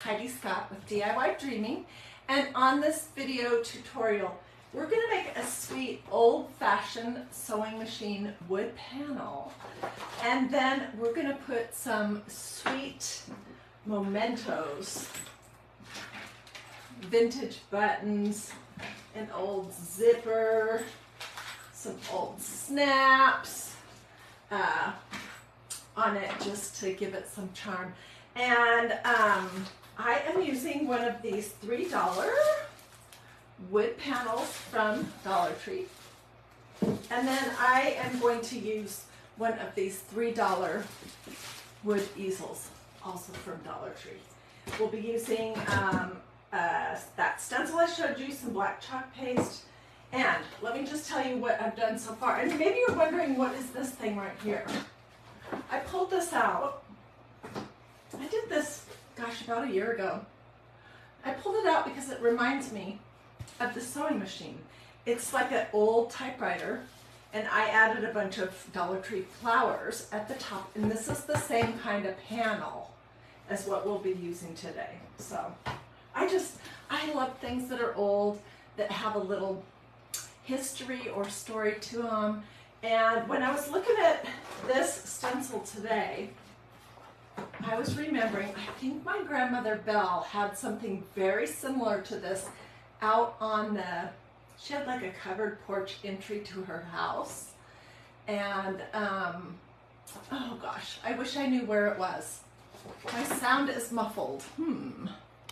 Hiedi Scott with DiyDreaming, and on this video tutorial we're going to make a sweet old-fashioned sewing machine wood panel, and then we're going to put some sweet mementos, vintage buttons, an old zipper, some old snaps on it just to give it some charm. And I am using one of these $3 wood panels from Dollar Tree. And then I am going to use one of these $3 wood easels, also from Dollar Tree. We'll be using that stencil I showed you, some black chalk paste, and let me just tell you what I've done so far. And maybe you're wondering, what is this thing right here? I pulled this out. I did this, gosh, about a year ago. I pulled it out because it reminds me of the sewing machine. It's like an old typewriter, and I added a bunch of Dollar Tree flowers at the top, and this is the same kind of panel as what we'll be using today. So I love things that are old, that have a little history or story to them. And when I was looking at this stencil today, I was remembering, I think my grandmother Belle had something very similar to this out on the, she had like a covered porch entry to her house. And, oh gosh, I wish I knew where it was. My sound is muffled.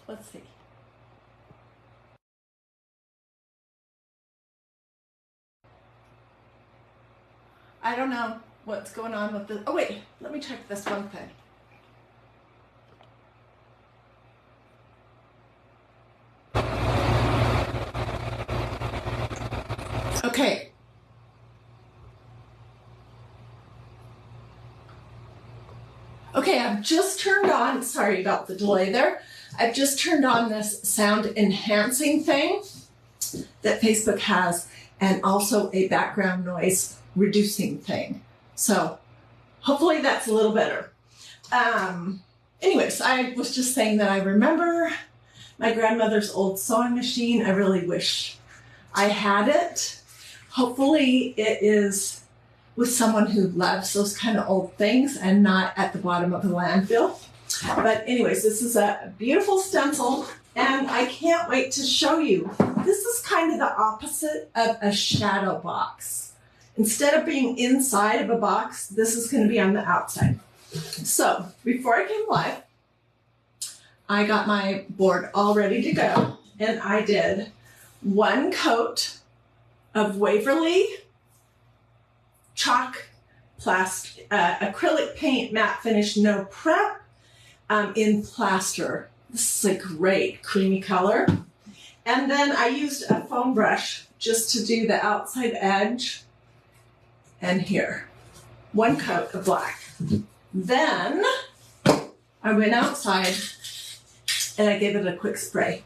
Let's see. I don't know what's going on with this. Oh wait, let me check this one thing. Okay. Okay, I've just turned on, sorry about the delay there. I've just turned on this sound enhancing thing that Facebook has, and also a background noise reducing thing. So hopefully that's a little better. Anyways, I was just saying that I remember my grandmother's old sewing machine. I really wish I had it. Hopefully it is with someone who loves those kind of old things and not at the bottom of a landfill. But anyways, this is a beautiful stencil, and I can't wait to show you. This is kind of the opposite of a shadow box. Instead of being inside of a box, this is going to be on the outside. So before I came live, I got my board all ready to go, and I did one coat of Waverly chalk acrylic paint matte finish, no prep, in plaster. This is a great creamy color. And then I used a foam brush just to do the outside edge. And here, one coat of black. Then I went outside and I gave it a quick spray.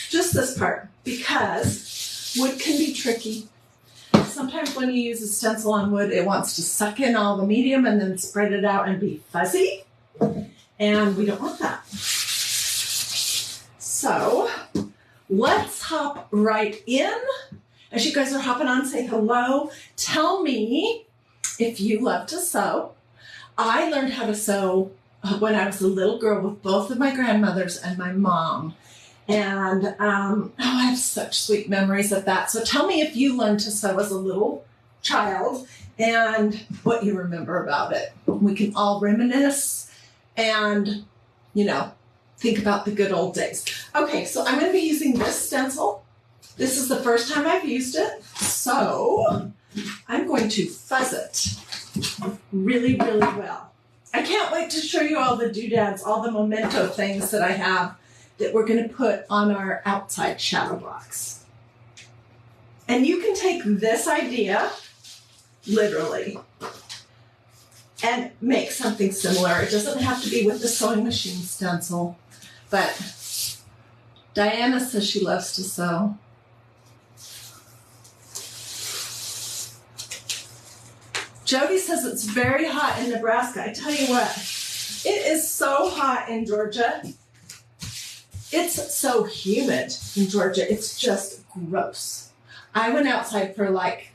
Just this part, because wood can be tricky. Sometimes when you use a stencil on wood, it wants to suck in all the medium and then spread it out and be fuzzy. And we don't want that. So let's hop right in. As you guys are hopping on, say hello. Tell me if you love to sew. I learned how to sew when I was a little girl with both of my grandmothers and my mom. And I have such sweet memories of that. So tell me if you learned to sew as a little child and what you remember about it. We can all reminisce and, you know, think about the good old days. Okay, so I'm going to be using this stencil. This is the first time I've used it, so I'm going to fuzz it really, really well. I can't wait to show you all the doodads, all the memento things that I have that we're going to put on our outside shadow box. And you can take this idea, literally, and make something similar. It doesn't have to be with the sewing machine stencil, but Diana says she loves to sew. Jody says it's very hot in Nebraska. I tell you what, it is so hot in Georgia. It's so humid in Georgia. It's just gross. I went outside for like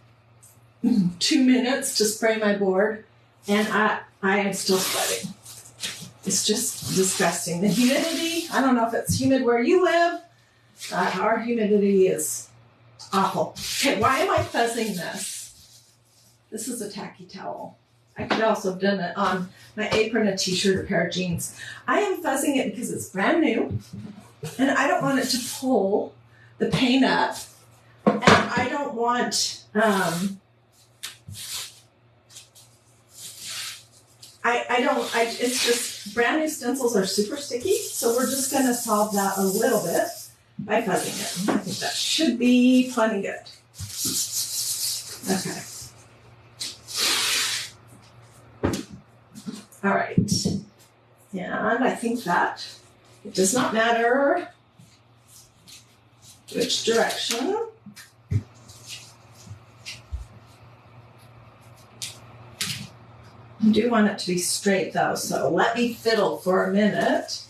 2 minutes to spray my board, and I am still sweating. It's just disgusting. The humidity, I don't know if it's humid where you live. Our humidity is awful. Okay, why am I fuzzing this? This is a tacky towel. I could also have done it on my apron, a t-shirt, a pair of jeans. I am fuzzing it because it's brand new, and I don't want it to pull the paint up, and I don't want, it's just brand new stencils are super sticky, so we're just going to solve that a little bit by fuzzing it. I think that should be plenty good. Okay. All right. And I think that it does not matter which direction. I do want it to be straight though, so let me fiddle for a minute.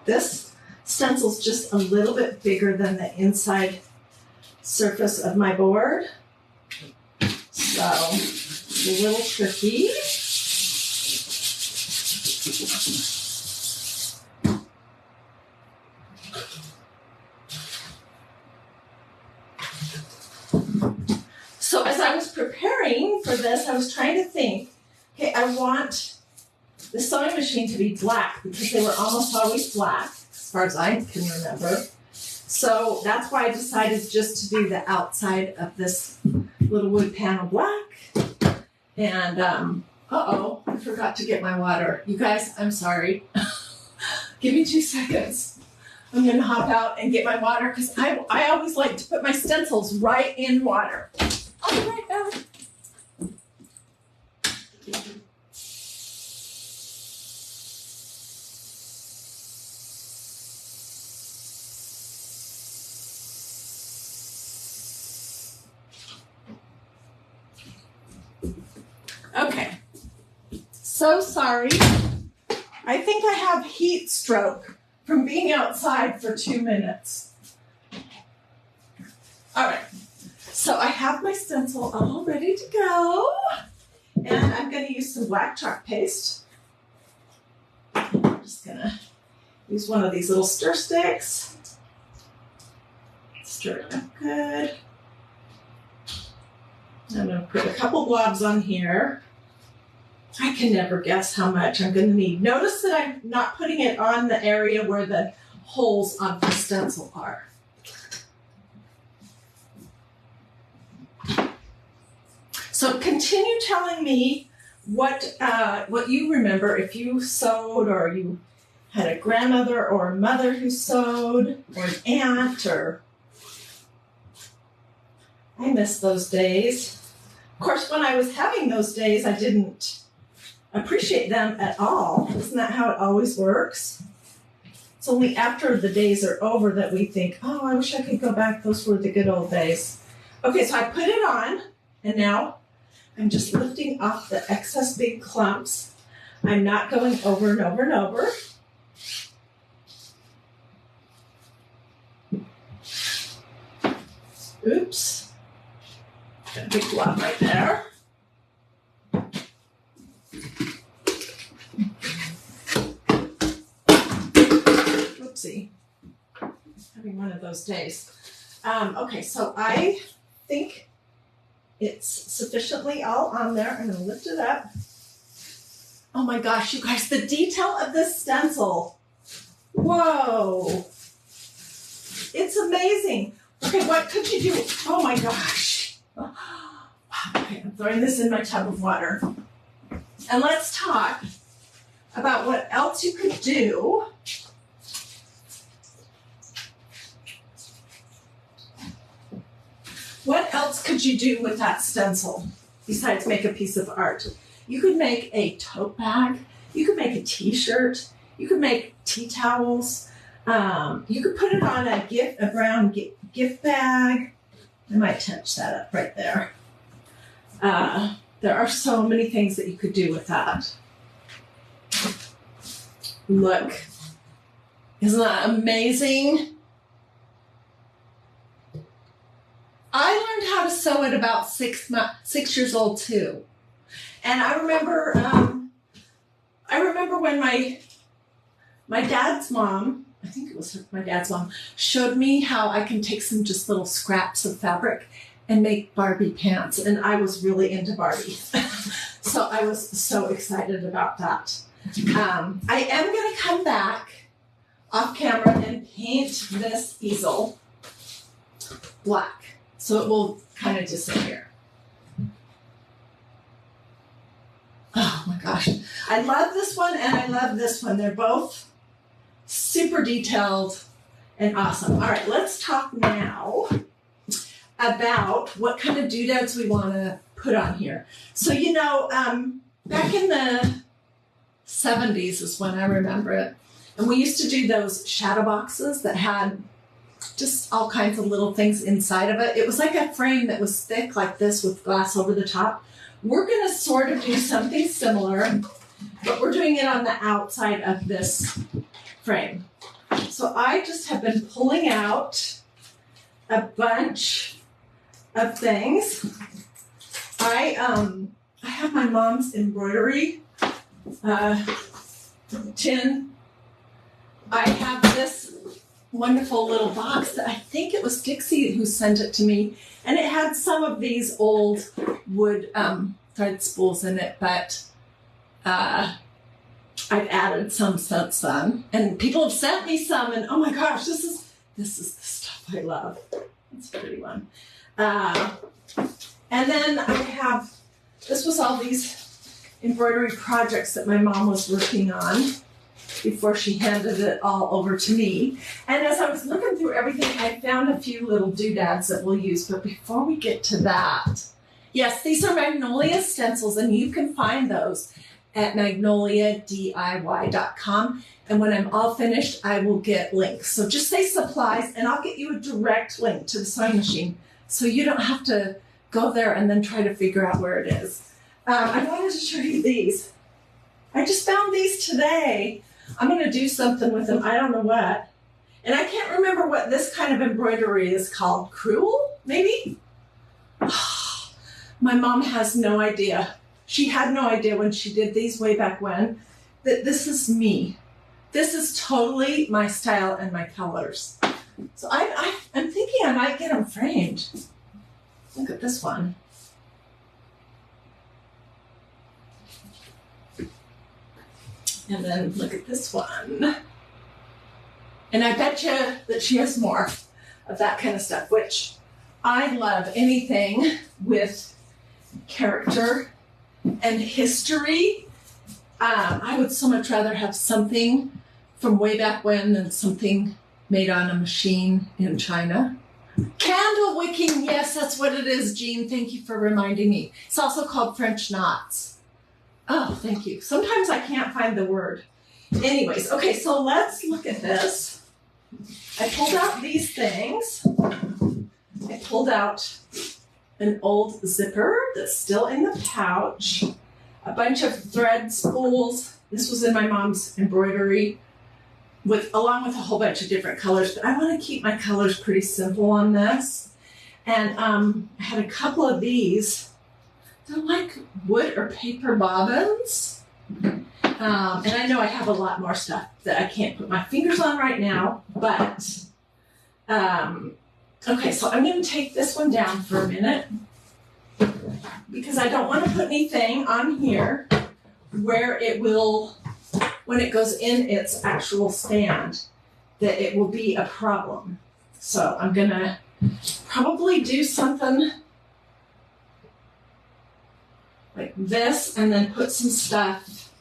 This stencil's just a little bit bigger than the inside surface of my board, so it's a little tricky. So as I was preparing for this, I was trying to think, okay, I want the sewing machine to be black because they were almost always black, as far as I can remember. So that's why I decided just to do the outside of this little wood panel black. And, uh-oh, I forgot to get my water. You guys, I'm sorry. Give me 2 seconds. I'm gonna hop out and get my water because I always like to put my stencils right in water. I'll be right back. Okay, so sorry. I think I have heat stroke from being outside for 2 minutes. All right, so I have my stencil all ready to go, and I'm going to use some black chalk paste. I'm just going to use one of these little stir sticks. Stir it up good. I'm going to put a couple blobs on here. I can never guess how much I'm going to need. Notice that I'm not putting it on the area where the holes on the stencil are. So continue telling me what you remember, if you sewed or you had a grandmother or a mother who sewed, or an aunt, or I miss those days. Of course, when I was having those days, I didn't appreciate them at all. Isn't that how it always works? It's only after the days are over that we think, oh, I wish I could go back. Those were the good old days. Okay, so I put it on, and now I'm just lifting off the excess big clumps. I'm not going over and over and over. Oops. Got a big blob right there. Oopsie. Having one of those days. Okay, so I think it's sufficiently all on there. I'm going to lift it up. Oh my gosh, you guys, the detail of this stencil. Whoa. It's amazing. Okay, what could you do? Oh my gosh. Okay, I'm throwing this in my tub of water. And let's talk about what else you could do. What else could you do with that stencil besides make a piece of art? You could make a tote bag. You could make a t-shirt. You could make tea towels. You could put it on a brown gift bag. I might touch that up right there. There are so many things that you could do with that. Look, isn't that amazing? I learned how to sew at about 6 years old too. And I remember when my dad's mom, I think it was my dad's mom, showed me how I can take some just little scraps of fabric and make Barbie pants. And I was really into Barbie. So I was so excited about that. I am going to come back off camera and paint this easel black so it will kind of disappear. Oh my gosh. I love this one and I love this one. They're both super detailed and awesome. All right, let's talk now about what kind of doodads we want to put on here. So, you know, back in the 70s is when I remember it. And we used to do those shadow boxes that had just all kinds of little things inside of it. It was like a frame that was thick like this with glass over the top. We're going to sort of do something similar, but we're doing it on the outside of this frame. So I just have been pulling out a bunch of things. I have my mom's embroidery tin. I have this wonderful little box that I think it was Dixie who sent it to me, and it had some of these old wood thread spools in it, but I've added some since then, and people have sent me some, and oh my gosh, this is the stuff I love. It's a pretty one. And then I have, this was all these embroidery projects that my mom was working on before she handed it all over to me. And as I was looking through everything, I found a few little doodads that we'll use. But before we get to that, yes, these are Magnolia stencils, and you can find those at magnoliadiy.com. And when I'm all finished, I will get links. So just say supplies, and I'll get you a direct link to the sewing machine, so you don't have to go there and then try to figure out where it is. I wanted to show you these. I just found these today. I'm going to do something with them. I don't know what. And I can't remember what this kind of embroidery is called. Crewel, maybe? My mom has no idea. She had no idea when she did these way back when that this is me. This is totally my style and my colors. So I'm thinking I might get them framed. Look at this one. And then look at this one. And I bet you that she has more of that kind of stuff, which I love anything with character and history. I would so much rather have something from way back when than something made on a machine in China. Candle wicking, yes, that's what it is, Jean. Thank you for reminding me. It's also called French knots. Oh, thank you. Sometimes I can't find the word. Anyways, okay, so let's look at this. I pulled out these things. I pulled out an old zipper that's still in the pouch, a bunch of thread spools. This was in my mom's embroidery, along with a whole bunch of different colors, but I want to keep my colors pretty simple on this. And I had a couple of these. They're like wood or paper bobbins. And I know I have a lot more stuff that I can't put my fingers on right now, but okay, so I'm going to take this one down for a minute because I don't want to put anything on here where it will, when it goes in its actual stand, that it will be a problem. So I'm going to probably do something like this and then put some stuff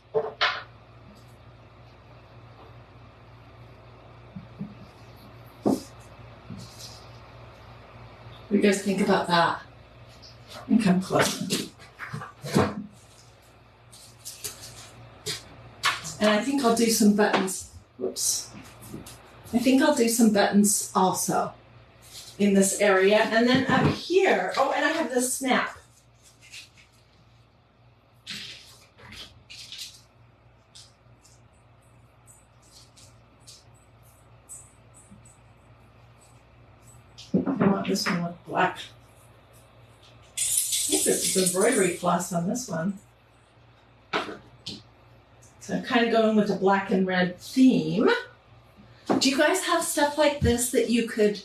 what do you guys think about that? And come closer. And I think I'll do some buttons. Whoops. I think I'll do some buttons also in this area. And then up here, oh, and I have this snap. want this one with black. I think this is embroidery floss on this one. So I'm kind of going with a black and red theme. Do you guys have stuff like this that you could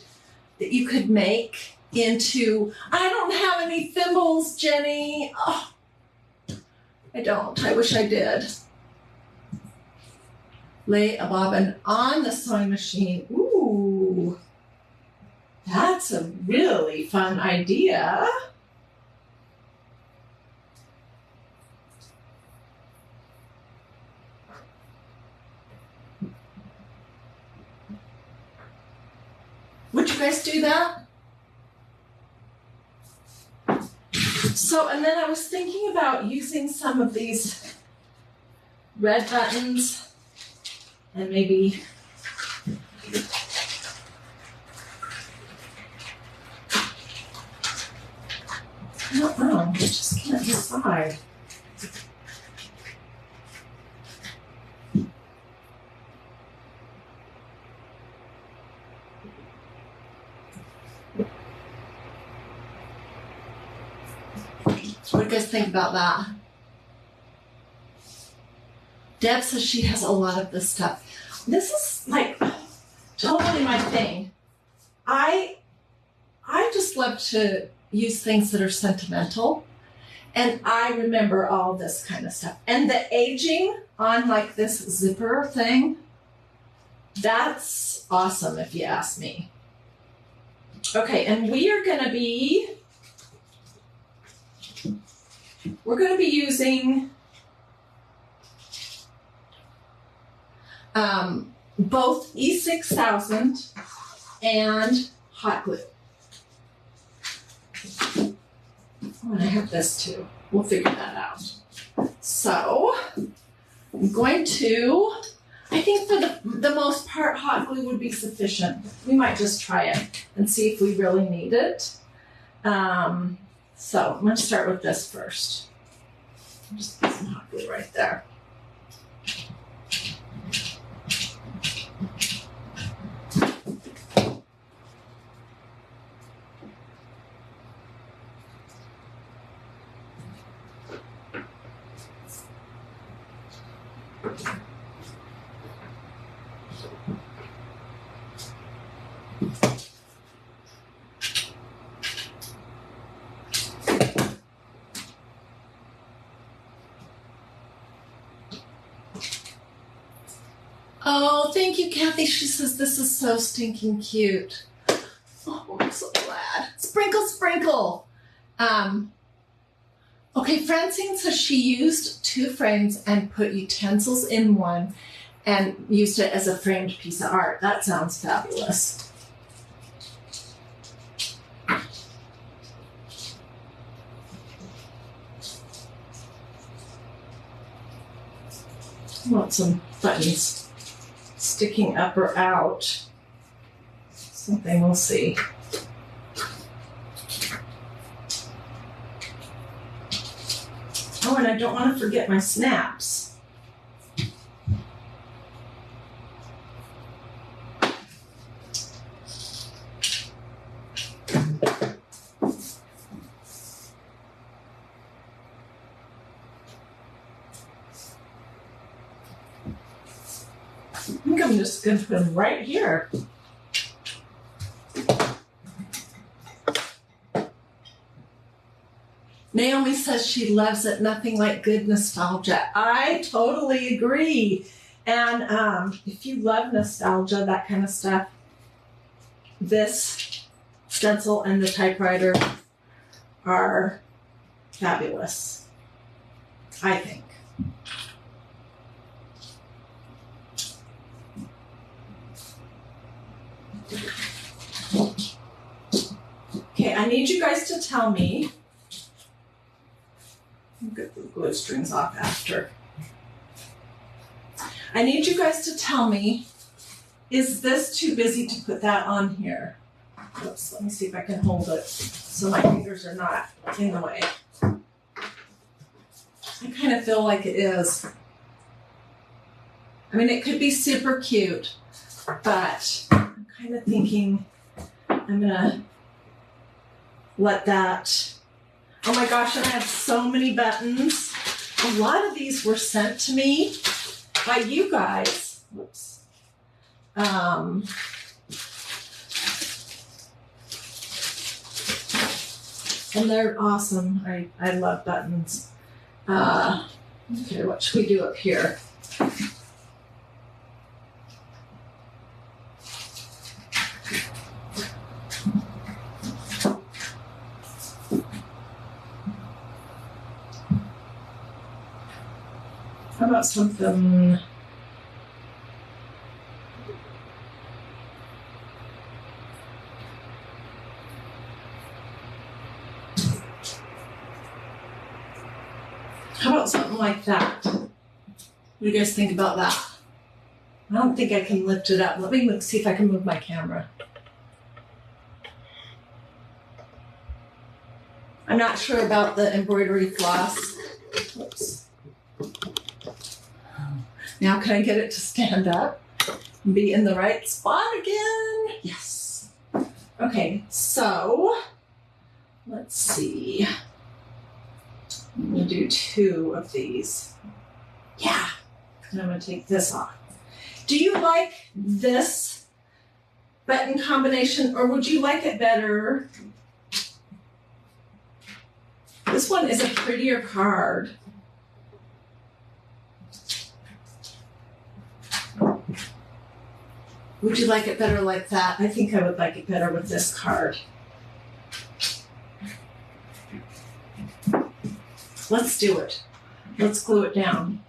make into? I don't have any thimbles, Jenny. Oh, I don't. I wish I did. Lay a bobbin on the sewing machine. Ooh, that's a really fun idea. Would you guys do that? So, and then I was thinking about using some of these red buttons and maybe I don't know, I just can't decide. What do you guys think about that? Deb says she has a lot of this stuff. This is like totally my thing. I just love to use things that are sentimental, and I remember all this kind of stuff. And the aging on like this zipper thing, that's awesome if you ask me. Okay, and we're gonna be using both E6000 and hot glue. Oh, and I have this too. We'll figure that out. So I'm going to, I think for the most part, hot glue would be sufficient. We might just try it and see if we really need it. So I'm going to start with this first. Just put some hot glue right there. Oh, thank you, Kathy. She says this is so stinking cute. Oh, I'm so glad. Sprinkle, sprinkle. Okay, Francine says she used 2 frames and put utensils in one and used it as a framed piece of art. That sounds fabulous. I want some buttons sticking up or out. Something, we'll see. Oh, and I don't want to forget my snaps. I think I'm just going to put them right here. Naomi says she loves it. Nothing like good nostalgia. I totally agree. And if you love nostalgia, that kind of stuff, this stencil and the typewriter are fabulous, I think. Okay, I need you guys to tell me. I'll get the glue strings off after. I need you guys to tell me, is this too busy to put that on here? Oops, let me see if I can hold it so my fingers are not in the way. I kind of feel like it is. I mean, it could be super cute, but I'm kind of thinking I'm gonna let that, oh my gosh, and I have so many buttons. A lot of these were sent to me by you guys. Whoops. And they're awesome. I love buttons. Okay, what should we do up here? How about something? How about something like that? What do you guys think about that? I don't think I can lift it up. Let me see if I can move my camera. I'm not sure about the embroidery floss. Whoops. Now can I get it to stand up and be in the right spot again? Yes. Okay, so let's see. I'm gonna do 2 of these. Yeah, and I'm gonna take this off. Do you like this button combination, or would you like it better? This one is a prettier card. Would you like it better like that? I think I would like it better with this card. Let's do it. Let's glue it down.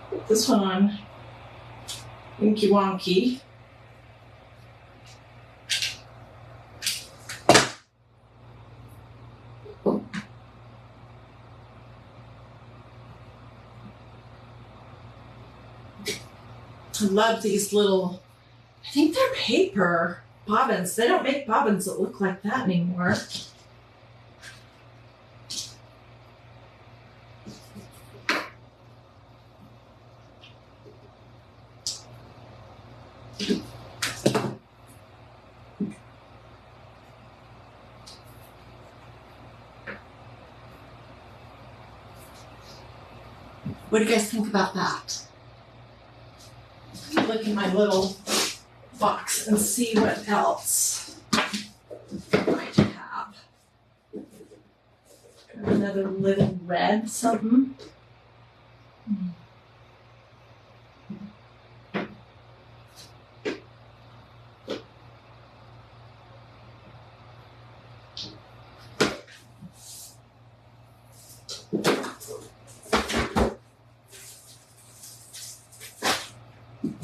Put this one on Winky Wonky. I love these little, I think they're paper bobbins. They don't make bobbins that look like that anymore. What do you guys think about that? Let me look in my little box and see what else I might have. Another little red something.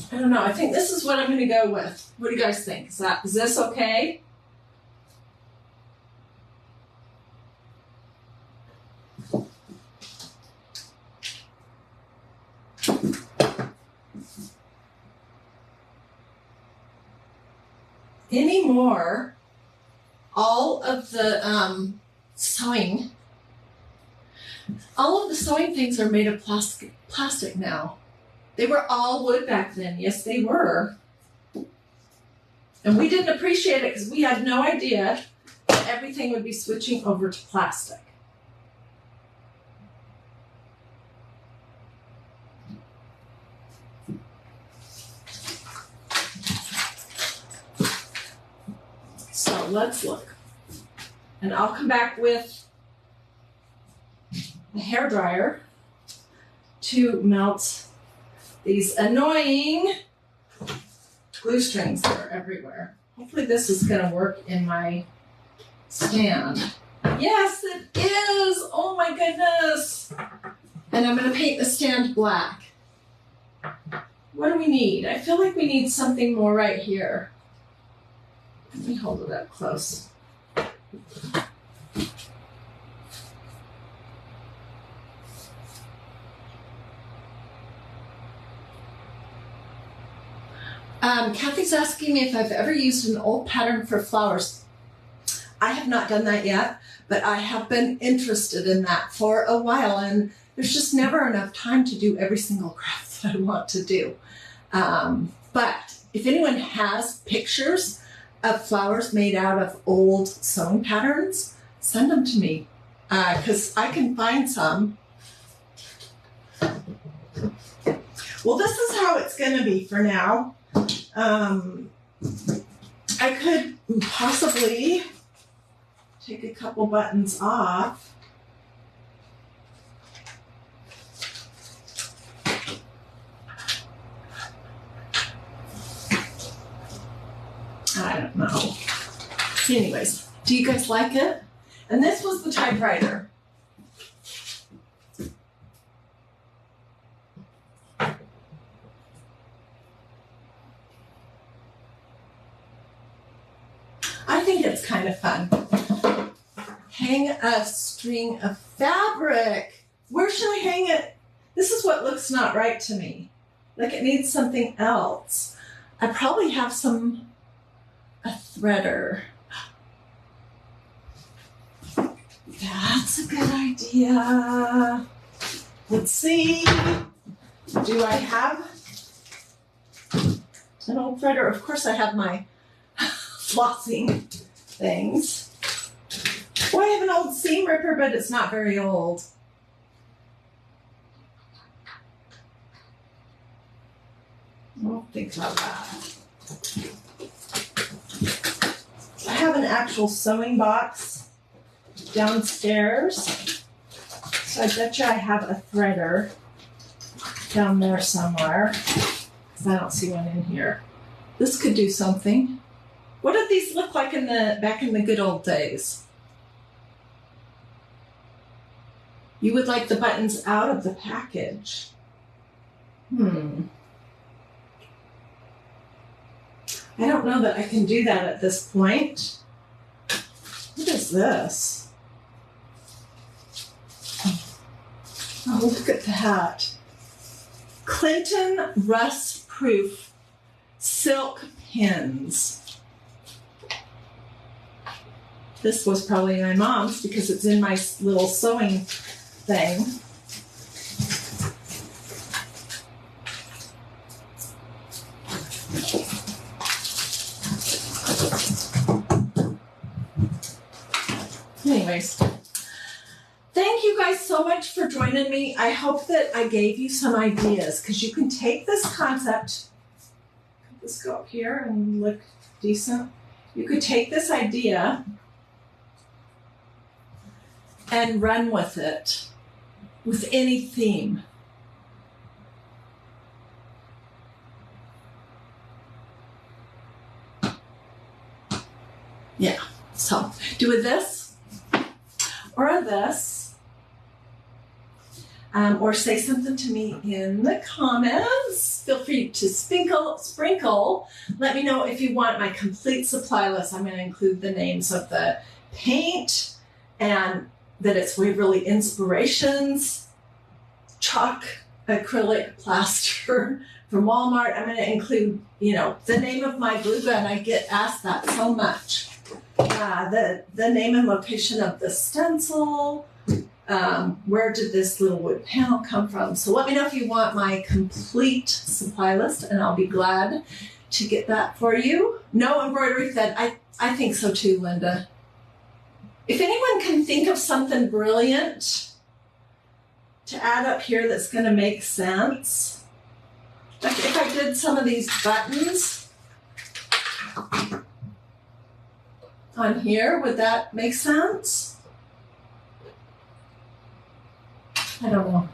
I don't know. I think this is what I'm going to go with. What do you guys think? Is this okay? Anymore, all of the sewing things are made of plastic now. They were all wood back then. Yes, they were. And we didn't appreciate it because we had no idea that everything would be switching over to plastic. So let's look. And I'll come back with a hairdryer to melt these annoying glue strings that are everywhere. Hopefully this is going to work in my stand. Yes, it is! Oh my goodness! And I'm going to paint the stand black. What do we need? I feel like we need something more right here. Let me hold it up close. Kathy's asking me if I've ever used an old pattern for flowers. I have not done that yet, but I have been interested in that for a while, and there's just never enough time to do every single craft that I want to do. But if anyone has pictures of flowers made out of old sewing patterns, send them to me, because I can find some. Well, this is how it's going to be for now. I could possibly take a couple buttons off. I don't know. Anyways, do you guys like it? And this was the typewriter. I think it's kind of fun. Hang a string of fabric. Where should I hang it? This is what looks not right to me. Like it needs something else. I probably have a threader. That's a good idea. Let's see. Do I have an old threader? Of course I have my flossing things. Oh, I have an old seam ripper, but it's not very old. I'll think about that. I have an actual sewing box downstairs. So I bet you I have a threader down there somewhere. Because I don't see one in here. This could do something. What did these look like back in the good old days? You would like the buttons out of the package. I don't know that I can do that at this point. What is this? Oh, look at that. Clinton Rust Proof Silk Pins. This was probably my mom's because it's in my little sewing thing. Anyways, thank you guys so much for joining me. I hope that I gave you some ideas because you can take this concept. Let's go up here and look decent. You could take this idea and run with it with any theme. Yeah, so do with this or this, or say something to me in the comments. Feel free to sprinkle. Let me know if you want my complete supply list. I'm going to include the names of the paint and that it's Waverly Inspirations, chalk, acrylic, plaster from Walmart. I'm going to include, the name of my glue gun. I get asked that so much. The name and location of the stencil. Where did this little wood panel come from? So let me know if you want my complete supply list, and I'll be glad to get that for you. No embroidery thread. I think so too, Linda. If anyone can think of something brilliant to add up here that's going to make sense, like if I did some of these buttons on here, would that make sense? I don't know.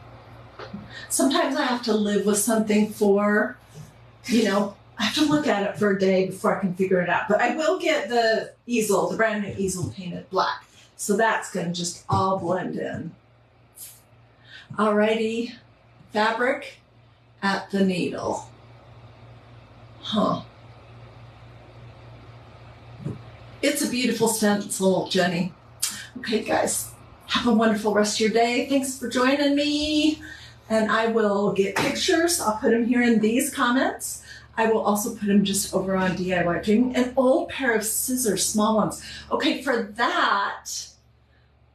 Sometimes I have to live with something for, I have to look at it for a day before I can figure it out. But I will get the easel, the brand new easel painted black. So that's going to just all blend in. Alrighty, fabric at the needle. It's a beautiful stencil, Jenny. Okay, guys, have a wonderful rest of your day. Thanks for joining me. And I will get pictures. I'll put them here in these comments I will also put them just over on DiyDreaming. An old pair of scissors, small ones. Okay, for that,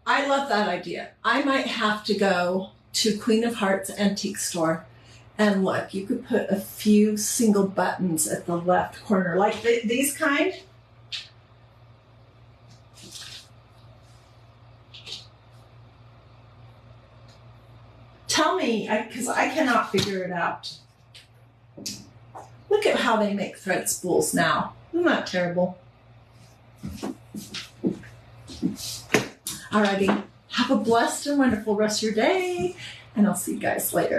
I love that idea. I might have to go to Queen of Hearts antique store and look. You could put a few single buttons at the left corner, like these kind. Tell me, because I cannot figure it out. Look at how they make thread spools now. Isn't that terrible? Alrighty, have a blessed and wonderful rest of your day, and I'll see you guys later.